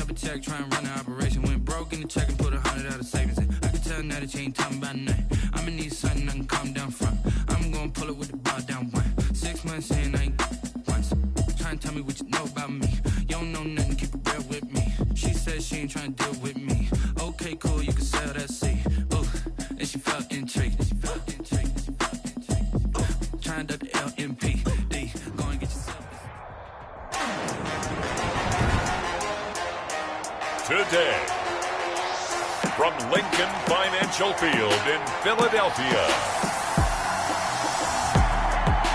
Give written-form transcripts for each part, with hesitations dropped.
up a check, try and run an operation. Went broke in the check and put 100 out of savings in. I can tell now that you ain't talking about nothing. I'ma need something I can calm down from. I'm gonna pull it with the bar down one. 6 months in, I ain't once. Try and tell me what you know about me. You don't know nothing, keep it real with me. She said she ain't trying to deal with me. Okay, cool, you can sell that seed. Ooh, and she felt intrigued. Trying to duck the LMPD. Go and get yourself. Today, from Lincoln Financial Field in Philadelphia,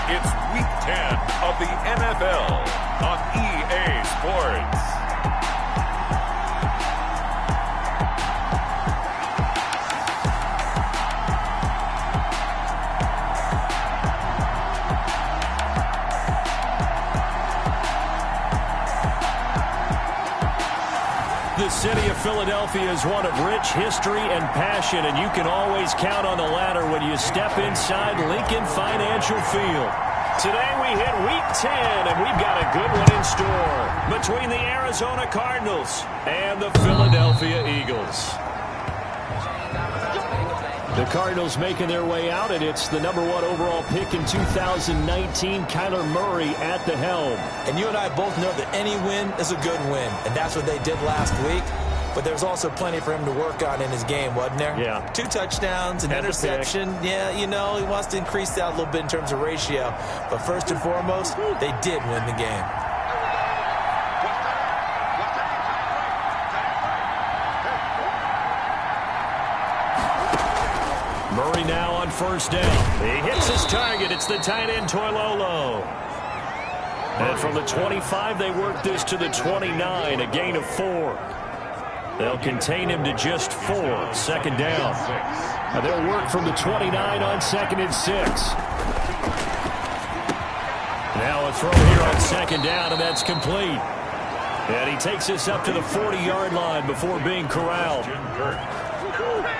it's Week 10 of the NFL on EA Sports. The city of Philadelphia is one of rich history and passion, and you can always count on the latter when you step inside Lincoln Financial Field. Today we hit Week 10, and we've got a good one in store between the Arizona Cardinals and the Philadelphia Eagles. The Cardinals making their way out, and it's the #1 overall pick in 2019, Kyler Murray at the helm. And you and I both know that any win is a good win, and that's what they did last week. But there's also plenty for him to work on in his game, wasn't there? Yeah. 2 touchdowns, an interception. Yeah, you know, he wants to increase that a little bit in terms of ratio. But first and foremost, they did win the game. Murray now on first down. He hits his target. It's the tight end, Toilolo. And from the 25, they work this to the 29, a gain of 4. They'll contain him to just 4, second down. And they'll work from the 29 on 2nd and 6. Now a throw here on 2nd down, and that's complete. And he takes us up to the 40-yard line before being corralled.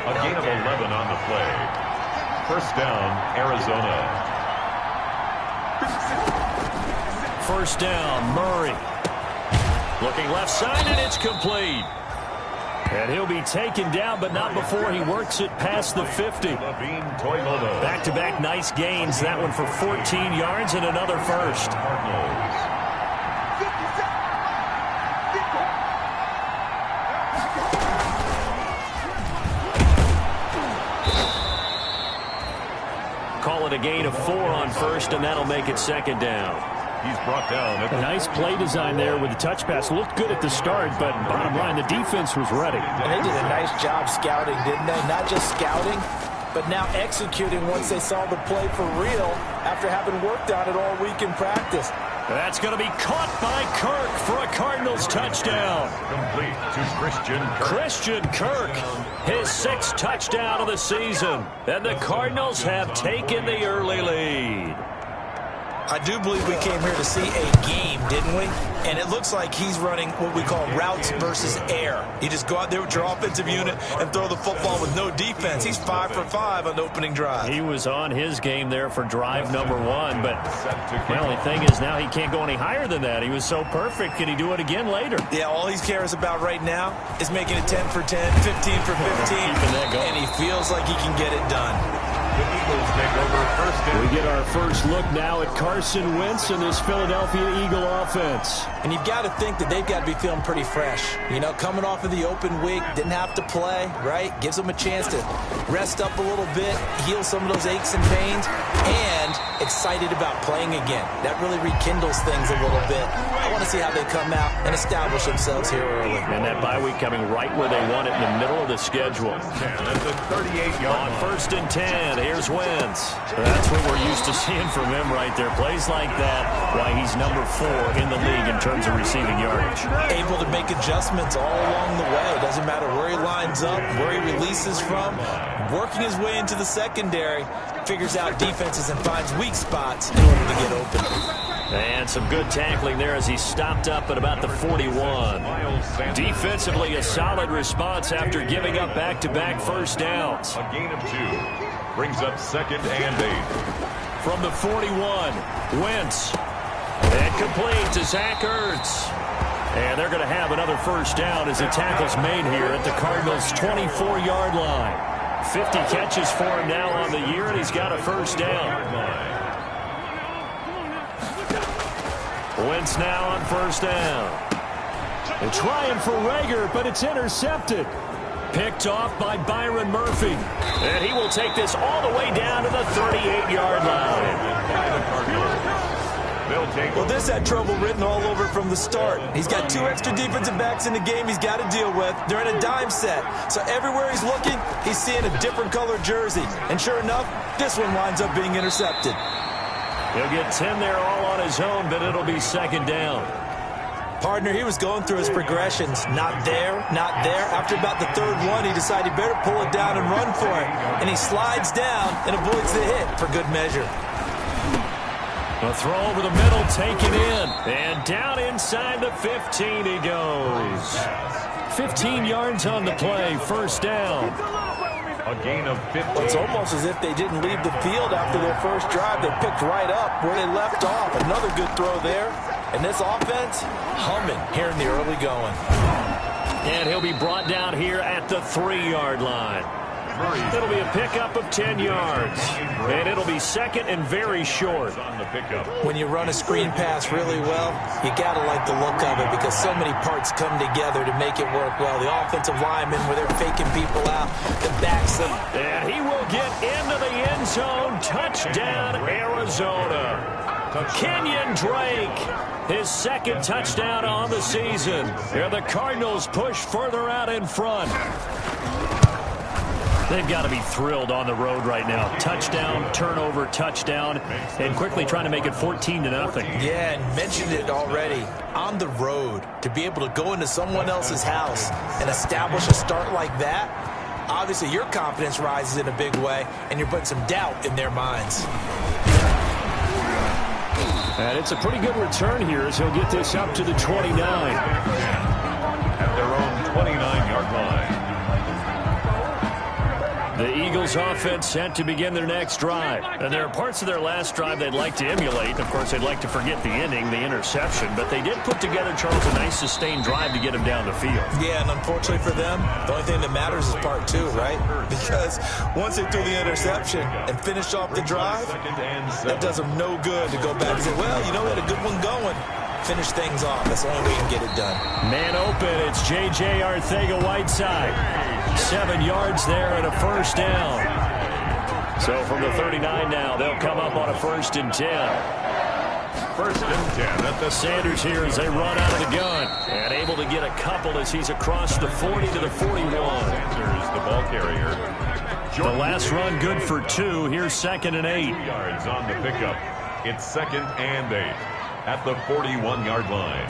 A gain of 11 on the play. First down, Arizona. First down, Murray. Looking left side, and it's complete. And he'll be taken down, but not before he works it past the 50. Back-to-back nice gains. That one for 14 yards and another first. Call it a gain of 4 on first, and that'll make it second down. He's brought down. A nice play design there with the touch pass. Looked good at the start, but bottom line, the defense was ready. And they did a nice job scouting, didn't they? Not just scouting, but now executing once they saw the play for real after having worked on it all week in practice. That's going to be caught by Kirk for a Cardinals touchdown. Complete to Christian Kirk. Christian Kirk, his 6th touchdown of the season. And the Cardinals have taken the early lead. I do believe we came here to see a game, didn't we? And it looks like he's running what we call routes versus air. You just go out there with your offensive unit and throw the football with no defense. He's 5 for 5 on the opening drive. He was on his game there for drive number 1, but the only thing is now he can't go any higher than that. He was so perfect. Can he do it again later? Yeah, all he cares about right now is making it 10 for 10, 15 for 15, and he feels like he can get it done. The Eagles take over first down. We get our first look now at Carson Wentz and this Philadelphia Eagle offense. And you've got to think that they've got to be feeling pretty fresh. You know, coming off of the open week, didn't have to play, right? Gives them a chance to rest up a little bit, heal some of those aches and pains, and excited about playing again. That really rekindles things a little bit. I want to see how they come out and establish themselves here early. And that bye week coming right where they want it in the middle of the schedule. That's a 38-yard on first and 10. Here's Wentz. That's what we're used to seeing from him right there. Plays like that, why he's number 4 in the league in terms of receiving yardage. Able to make adjustments all along the way. Doesn't matter where he lines up, where he releases from. Working his way into the secondary, figures out defenses and finds weak spots in order to get open. And some good tackling there as he stopped up at about the 41. Defensively, a solid response after giving up back-to-back first downs. A gain of 2. Brings up 2nd and 8. From the 41, Wentz. And complete to Zach Ertz. And they're going to have another first down as the tackle's made here at the Cardinals' 24-yard line. 50 catches for him now on the year, and he's got a first down. Wentz now on first down. They're trying for Rager, but it's intercepted. Picked off by Byron Murphy. And he will take this all the way down to the 38-yard line. Well, this had trouble written all over from the start. He's got 2 extra defensive backs in the game he's got to deal with. They're in a dime set. So everywhere he's looking, he's seeing a different color jersey. And sure enough, this one winds up being intercepted. He'll get 10 there all on his own, but it'll be second down. Partner, he was going through his progressions. Not there, not there. After about the third one, he decided he better pull it down and run for it. And he slides down and avoids the hit for good measure. A throw over the middle, taken in. And down inside the 15 he goes. 15 yards on the play, first down. A gain of 15. It's almost as if they didn't leave the field after their first drive. They picked right up where they left off. Another good throw there. And this offense, humming here in the early going. And he'll be brought down here at the 3-yard line. It'll be a pickup of 10 yards. And it'll be second and very short. When you run a screen pass really well, you got to like the look of it because so many parts come together to make it work well. The offensive linemen, where they're faking people out, the backs them. And he will get into the end zone. Touchdown, Arizona. Kenyon Drake, his second touchdown on the season. And the Cardinals push further out in front. They've got to be thrilled on the road right now. Touchdown, turnover, touchdown, and quickly trying to make it 14-0. Yeah, and mentioned it already. On the road, to be able to go into someone else's house and establish a start like that, obviously your confidence rises in a big way, and you're putting some doubt in their minds. And it's a pretty good return here as he'll get this up to the 29. At their own 29-yard line. The Eagles offense set to begin their next drive. And there are parts of their last drive they'd like to emulate. Of course, they'd like to forget the inning, the interception. But they did put together, Charles, a nice sustained drive to get them down the field. Yeah, and unfortunately for them, the only thing that matters is part 2, right? Because once they threw the interception and finished off the drive, that does them no good to go back and say, well, you know, we had a good one going. Finish things off. That's the only way you can get it done. Man open. It's J.J. Arcega-Whiteside. 7 yards there and a first down. So from the 39 now, they'll come up on a 1st and 10. 1st and 10 at the Sanders here as they run out of the gun. And able to get a couple as he's across the 40 to the 41. Sanders, the ball carrier. The last run good for 2. Here's 2nd and 8. 2 yards on the pickup. It's 2nd and 8 at the 41-yard line.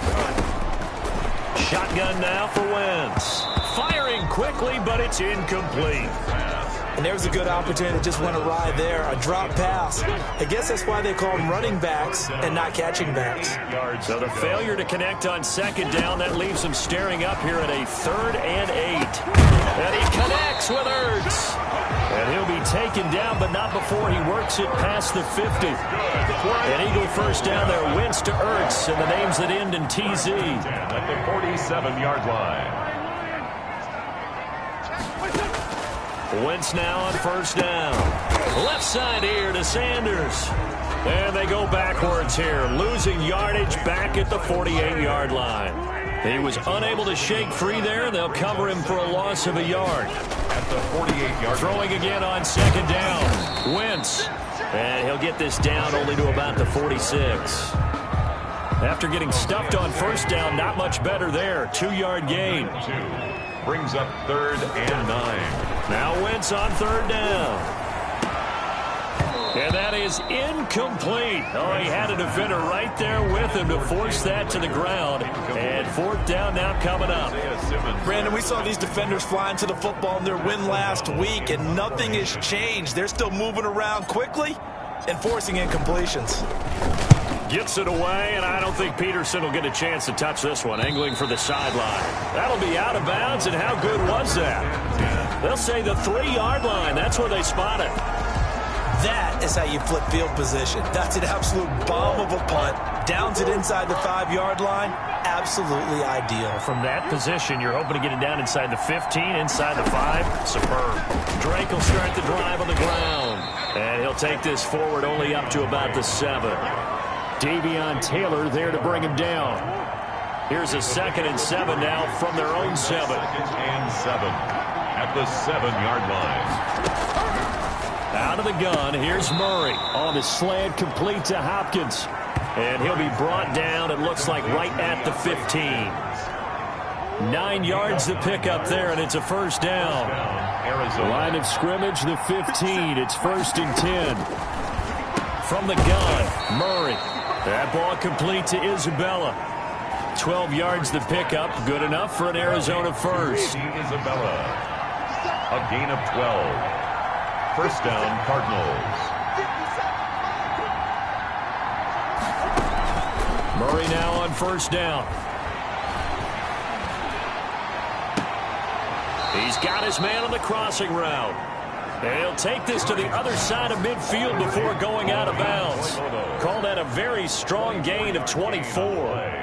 Shotgun now for Wentz. Firing quickly, but it's incomplete. And there was a good opportunity that just went awry there. A drop pass. I guess that's why they call them running backs and not catching backs. So the failure to connect on 2nd down, that leaves him staring up here at a 3rd and 8. And he connects with Ertz. And he'll be taken down, but not before he works it past the 50. An Eagle first down there. Wentz to Ertz, and the names that end in TZ. At the 47-yard line. Wentz now on 1st down. Left side here to Sanders. And they go backwards here, losing yardage back at the 48-yard line. He was unable to shake free there. They'll cover him for a loss of a yard. At the 48-yard throwing again on 2nd down. Wentz. And he'll get this down only to about the 46. After getting stuffed on 1st down, not much better there. 2-yard gain. 2 brings up 3rd and 9. Now Wentz on 3rd down. And that is incomplete. Oh, he had a defender right there with him to force that to the ground. And 4th down now coming up. Brandon, we saw these defenders flying to the football in their win last week, and nothing has changed. They're still moving around quickly and forcing incompletions. Gets it away, and I don't think Peterson will get a chance to touch this one, angling for the sideline. That'll be out of bounds, and how good was that? They'll say the 3-yard line. That's where they spot it. That is how you flip field position. That's an absolute bomb of a punt. Downs it inside the 5-yard line. Absolutely ideal. From that position, you're hoping to get it down inside the 15, inside the 5. Superb. Drake will start the drive on the ground. And he'll take this forward only up to about the 7. Davion Taylor there to bring him down. Here's a 2nd and 7 now from their own 7. 2nd and 7 at the 7-yard line. Out of the gun, here's Murray on the slant, complete to Hopkins. And he'll be brought down, it looks like, right at the 15. 9 yards to pick up there, and it's a first down. Line of scrimmage, the 15. It's 1st and 10. From the gun, Murray. That ball complete to Isabella. 12 yards to pick up, good enough for an Arizona first. Isabella, a gain of 12. First down, Cardinals. Murray now on first down. He's got his man on the crossing route. And he'll take this to the other side of midfield before going out of bounds. Call that a very strong gain of 24.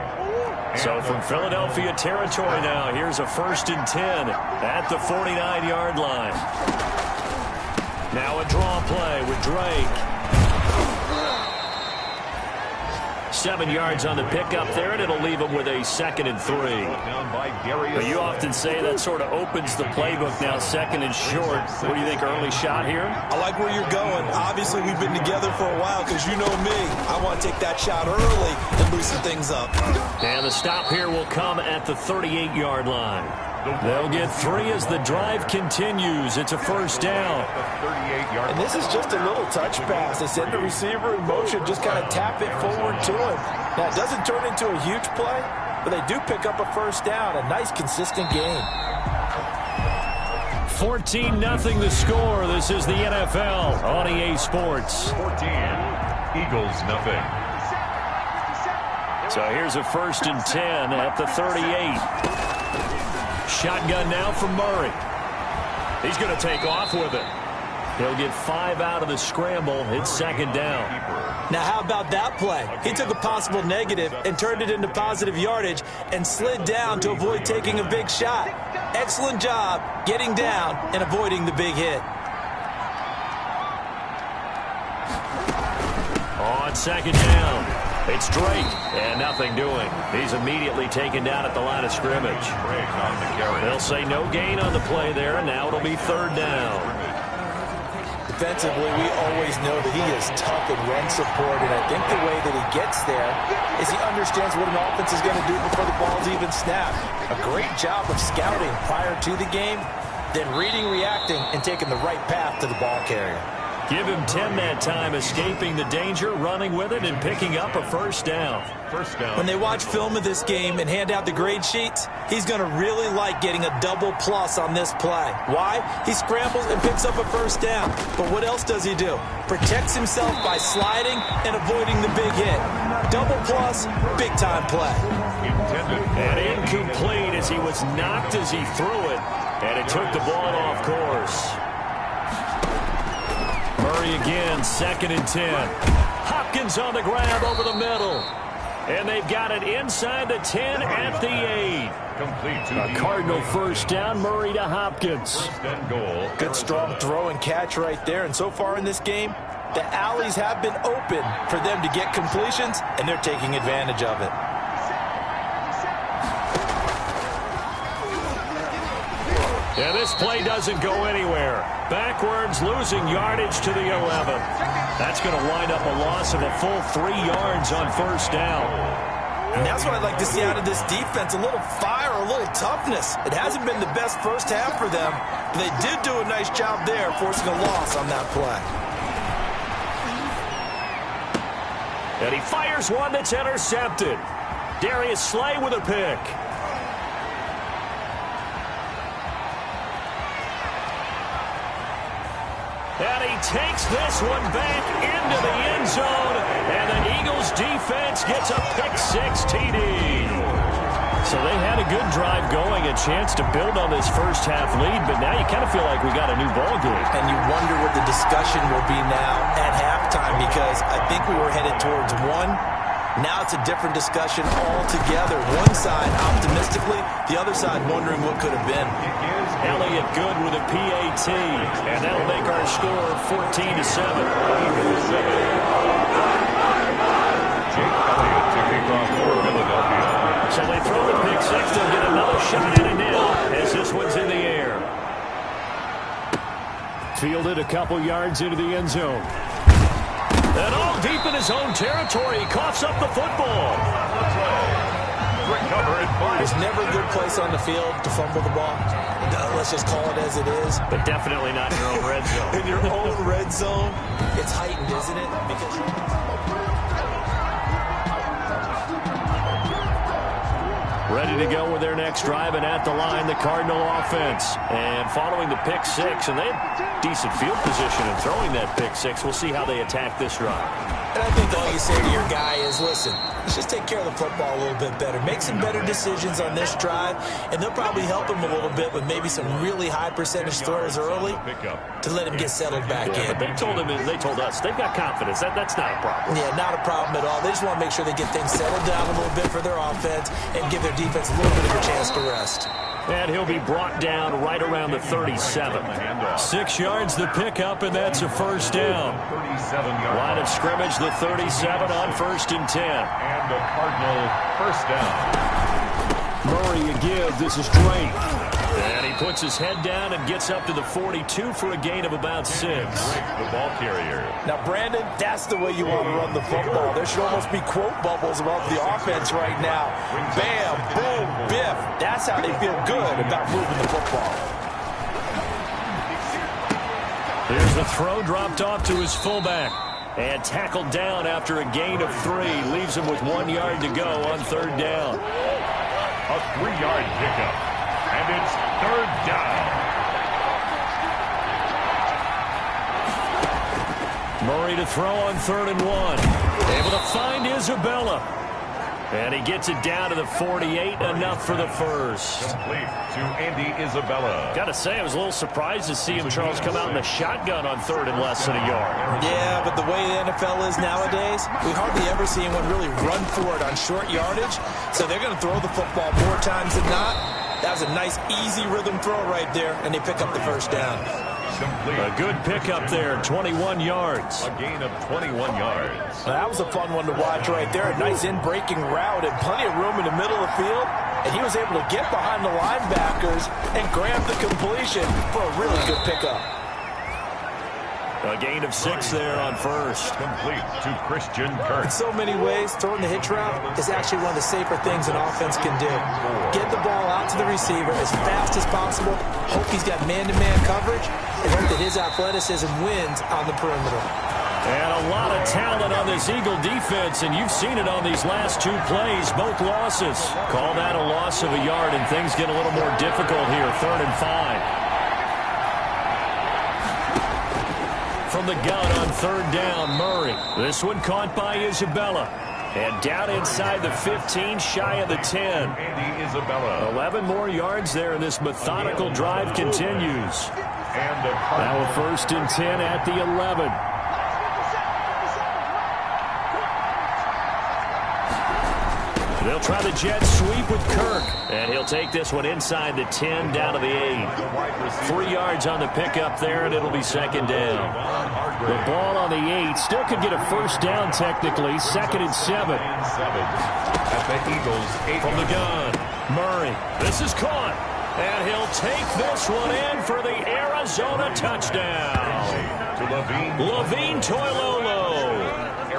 So from Philadelphia territory now, here's a 1st and 10 at the 49-yard line. Now a draw play with Drake. 7 yards on the pickup there, and it'll leave him with a 2nd and 3. But you often say that sort of opens the playbook now, 2nd and short. What do you think, early shot here? I like where you're going. Obviously, we've been together for a while because you know me. I want to take that shot early and loosen things up. And the stop here will come at the 38-yard line. They'll get 3 as the drive continues. It's a first down. And this is just a little touch pass. They send the receiver in motion, just kind of tap it forward to him. Now, it doesn't turn into a huge play, but they do pick up a first down. A nice, consistent game. 14-0 the score. This is the NFL on EA Sports. 14, Eagles nothing. So here's a 1st and 10 at the 38. Shotgun now from Murray. He's going to take off with it. He'll get 5 out of the scramble. It's 2nd down. Now, how about that play? He took a possible negative and turned it into positive yardage and slid down to avoid taking a big shot. Excellent job getting down and avoiding the big hit. On 2nd down, it's Drake, and nothing doing. He's immediately taken down at the line of scrimmage. They'll say no gain on the play there, and now it'll be 3rd down. Defensively, we always know that he is tough in run support, and I think the way that he gets there is he understands what an offense is going to do before the ball's even snapped. A great job of scouting prior to the game, then reading, reacting, and taking the right path to the ball carrier. Give him 10 that time, escaping the danger, running with it, and picking up a first down. First down. When they watch film of this game and hand out the grade sheets, he's going to really like getting a double plus on this play. Why? He scrambles and picks up a first down. But what else does he do? Protects himself by sliding and avoiding the big hit. Double plus, big-time play. And incomplete as he was knocked as he threw it, and it took the ball off course. Murray again, 2nd and 10. Hopkins on the grab over the middle. And they've got it inside the 10 at the 8. Complete to A Cardinal first down, Murray to Hopkins. First and goal. Good strong throw and catch right there. And so far in this game, the alleys have been open for them to get completions, and they're taking advantage of it. Yeah, this play doesn't go anywhere. Backwards, losing yardage to the 11. That's going to wind up a loss of a full 3 yards on first down. And that's what I'd like to see out of this defense, a little fire, a little toughness. It hasn't been the best first half for them, but they did do a nice job there, forcing a loss on that play. And he fires one that's intercepted. Darius Slay with a pick. And he takes this one back into the end zone, and the Eagles defense gets a pick-6 TD. So they had a good drive going, a chance to build on this first half lead, but now you kind of feel like we got a new ball game. And you wonder what the discussion will be now at halftime, because I think we were headed towards one. Now it's a different discussion altogether. One side optimistically, the other side wondering what could have been. Elliott good with a PAT, and that'll make our score 14-7. Jake Elliott to kick off for Philadelphia. So they throw the pick six. They'll get another shot at it now as this one's in the air. Fielded a couple yards into the end zone. And all deep in his own territory. He coughs up the football. There's never a good place on the field to fumble the ball. Let's just call it as it is. But definitely not in your own red zone. In your own red zone, it's heightened, isn't it? Because ready to go with their next drive, and at the line, the Cardinal offense. And following the pick six, and they had decent field position in throwing that pick six. We'll see how they attack this drive. And I think all you say to your guy is, listen, let's just take care of the football a little bit better. Make some better decisions on this drive, and they'll probably help him a little bit with maybe some really high percentage throws early to let him get settled back in. But they told us they've got confidence. That's not a problem. Yeah, not a problem at all. They just want to make sure they get things settled down a little bit for their offense and give their defense a little bit of a chance to rest. And he'll be brought down right around the 37. 6 yards the pickup, and that's a first down. Line of scrimmage, the 37 on 1st and 10. And the Cardinal first down. Murray a give. This is Drake. And he puts his head down and gets up to the 42 for a gain of about 6. The ball carrier. Now, Brandon, that's the way you want to run the football. There should almost be quote bubbles about the offense right now. Bam, boom, biff. That's how they feel good about moving the football. Here's the throw dropped off to his fullback. And tackled down after a gain of 3. Leaves him with 1 yard to go on 3rd down. A 3-yard pickup. And it's 3rd down. Murray to throw on 3rd and 1. Able to find Isabella. And he gets it down to the 48, enough for the first. Complete to Andy Isabella. Got to say, I was a little surprised to see him, Charles, come out in the shotgun on 3rd and less than a yard. Yeah, but the way the NFL is nowadays, we hardly ever see anyone really run for it on short yardage. So they're going to throw the football more times than not. That was a nice, easy rhythm throw right there, and they pick up the first down. Complete. A good pickup there, 21 yards. A gain of 21 yards. Well, that was a fun one to watch right there. A nice in-breaking route and plenty of room in the middle of the field. And he was able to get behind the linebackers and grab the completion for a really good pickup. A gain of 6 there on 1st. Complete to Christian Kirk. In so many ways, throwing the hitch route is actually one of the safer things an offense can do. Get the ball out to the receiver as fast as possible. Hope he's got man-to-man coverage, and hope that his athleticism wins on the perimeter. And a lot of talent on this Eagle defense, and you've seen it on these last 2 plays, both losses. Call that a loss of a yard, and things get a little more difficult here, 3rd and 5. From the gun on 3rd down, Murray. This one caught by Isabella. And down inside the 15, shy of the 10. Andy Isabella. 11 more yards there, and this methodical drive continues. And the Now a 1st and 10 at the 11. They'll try the jet sweep with Kirk. And he'll take this one inside the 10, down to the 8. 3 yards on the pickup there, and it'll be 2nd down. The ball on the 8. Still could get a first down technically. 2nd and 7. At the Eagles' 8. From the gun, Murray. This is caught. And he'll take this one in for the Arizona touchdown. To Levine Toilolo.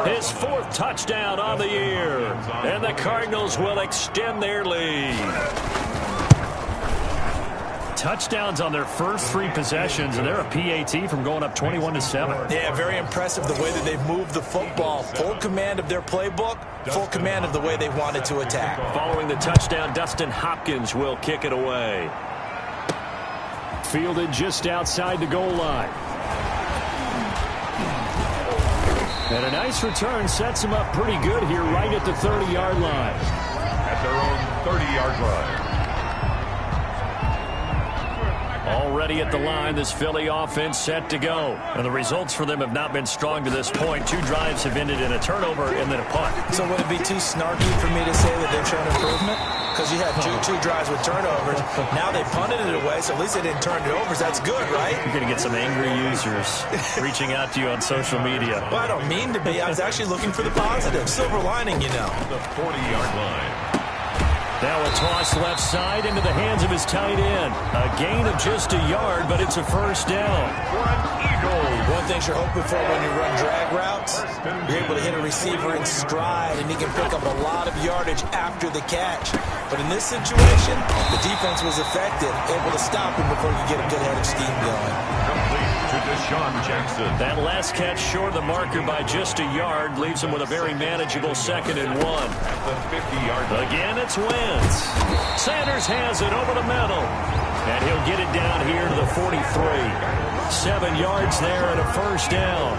His 4th touchdown on the year. And the Cardinals will extend their lead. Touchdowns on their first 3 possessions, and they're a PAT from going up 21-7. Yeah, very impressive the way that they've moved the football. Full command of their playbook, full command of the way they wanted to attack. Following the touchdown, Dustin Hopkins will kick it away. Fielded just outside the goal line. And a nice return sets him up pretty good here right at the 30-yard line. At their own 30-yard line. Already at the line, this Philly offense set to go. And the results for them have not been strong to this point. 2 drives have ended in a turnover and then a punt. So would it be too snarky for me to say that they've shown improvement? Because you had two drives with turnovers. Now they punted it away, so at least they didn't turn it over. So that's good, right? You're going to get some angry users reaching out to you on social media. Well, I don't mean to be. I was actually looking for the positive. Silver lining, you know. The 40-yard line. Now a toss left side into the hands of his tight end. A gain of just a yard, but it's a first down. For an Eagle. One thing you're hoping for when you run drag routes, you're able to hit a receiver in stride, and he can pick up a lot of yardage after the catch. But in this situation, the defense was effective, able to stop him before he could get a good head of steam going. Complete to Deshaun Jackson. That last catch short of the marker by just a yard leaves him with a very manageable 2nd and 1. At the 50-yard line. Again, it's Wentz. Sanders has it over the middle. And he'll get it down here to the 43. 7 yards there and a first down.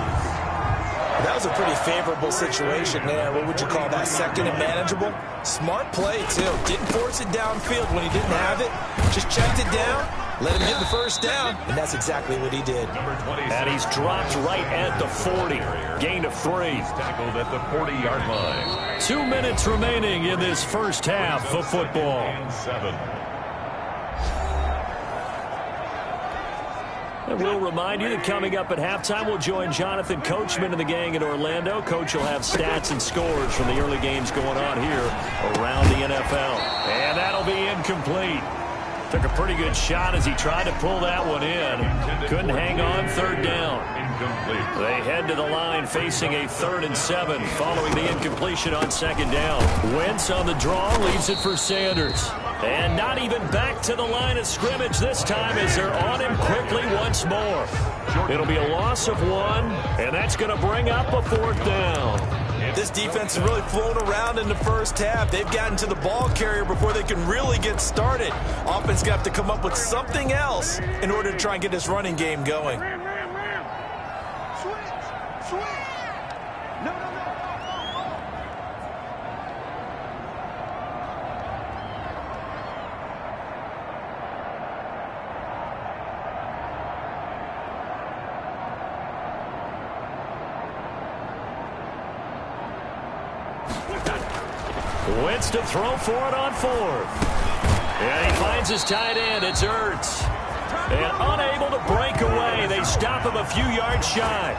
That was a pretty favorable situation there. What would you call that? 2nd and manageable? Smart play, too. Didn't force it downfield when he didn't have it. Just checked it down, let him get the first down, and that's exactly what he did. And he's dropped right at the 40. Gain of 3. Tackled at the 40-yard line. 2 minutes remaining in this first half of football. And 7. And we'll remind you that coming up at halftime, we'll join Jonathan Coachman and the gang in Orlando. Coach will have stats and scores from the early games going on here around the NFL. And that'll be incomplete. Took a pretty good shot as he tried to pull that one in. Couldn't hang on 3rd down. Incomplete. They head to the line facing a 3rd and 7 following the incompletion on 2nd down. Wentz on the draw leaves it for Sanders. And not even back to the line of scrimmage this time as they're on him quickly once more. It'll be a loss of 1, and that's going to bring up a 4th down. This defense has really flown around in the first half. They've gotten to the ball carrier before they can really get started. Offense got to come up with something else in order to try and get this running game going. Wentz to throw for it on 4th. And he finds his tight end. It's Ertz. And unable to break away. They stop him a few yards shy.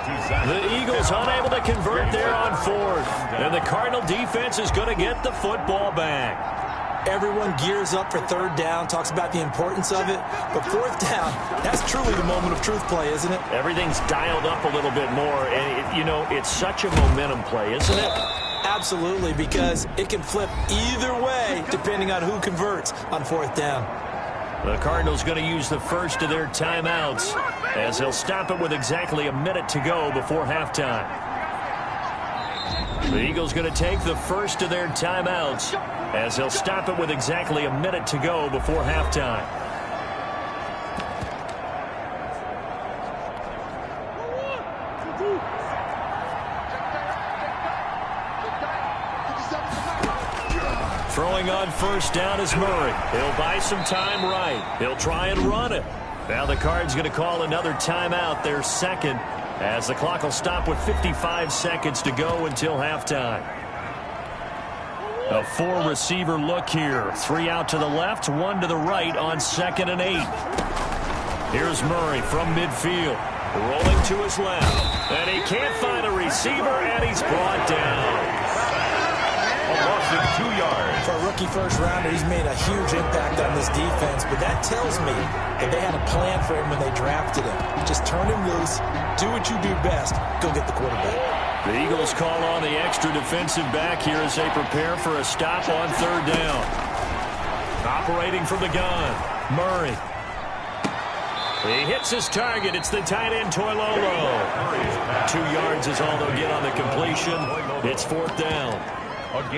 The Eagles unable to convert there on 4th. And the Cardinal defense is going to get the football back. Everyone gears up for 3rd down, talks about the importance of it. But 4th down, that's truly the moment of truth play, isn't it? Everything's dialed up a little bit more. And, it's such a momentum play, isn't it? Absolutely, because it can flip either way depending on who converts on 4th down. The Cardinals going to use the first of their timeouts as they'll stop it with exactly a minute to go before halftime. The Eagles going to take the first of their timeouts as they'll stop it with exactly a minute to go before halftime. Throwing on first down is Murray. He'll buy some time right. He'll try and run it. Now the Cards going to call another timeout, their 2nd, as the clock will stop with 55 seconds to go until halftime. A 4-receiver look here. 3 out to the left, 1 to the right on 2nd and 8. Here's Murray from midfield. Rolling to his left. And he can't find a receiver, and he's brought down. A loss of 2 yards. For a rookie first-rounder, he's made a huge impact on this defense, but that tells me that they had a plan for him when they drafted him. Just turn him loose, do what you do best, go get the quarterback. The Eagles call on the extra defensive back here as they prepare for a stop on 3rd down. Operating from the gun, Murray. He hits his target. It's the tight end, Toilolo. 2 yards is all they'll get on the completion. It's 4th down.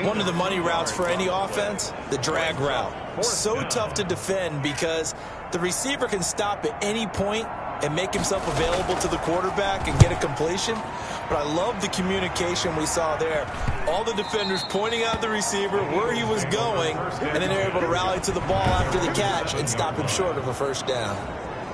One of the money routes for any offense, the drag route. So tough to defend because the receiver can stop at any point and make himself available to the quarterback and get a completion. But I love the communication we saw there. All the defenders pointing out the receiver where he was going, and then they're able to rally to the ball after the catch and stop him short of a first down.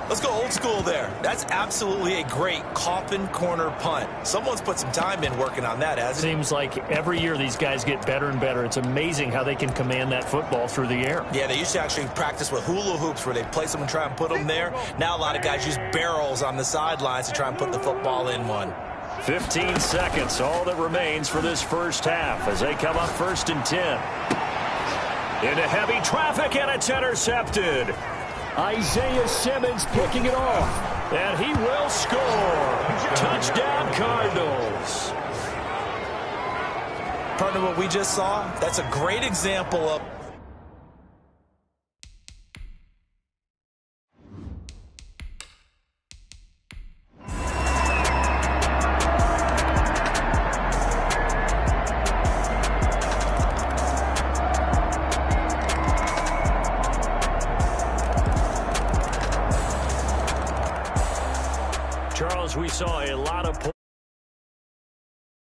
Let's go old school there. That's absolutely a great coffin corner punt. Someone's put some time in working on that, hasn't it? Seems like every year these guys get better and better. It's amazing how they can command that football through the air. Yeah, they used to actually practice with hula hoops where they place them and try and put them there. Now a lot of guys use barrels on the sidelines to try and put the football in one. 15 seconds, all that remains for this first half as they come up 1st and 10. Into heavy traffic, and it's intercepted. Isaiah Simmons picking it off, and he will score. Touchdown, Cardinals. Partner, what we just saw, that's a great example of Charles, we saw a lot of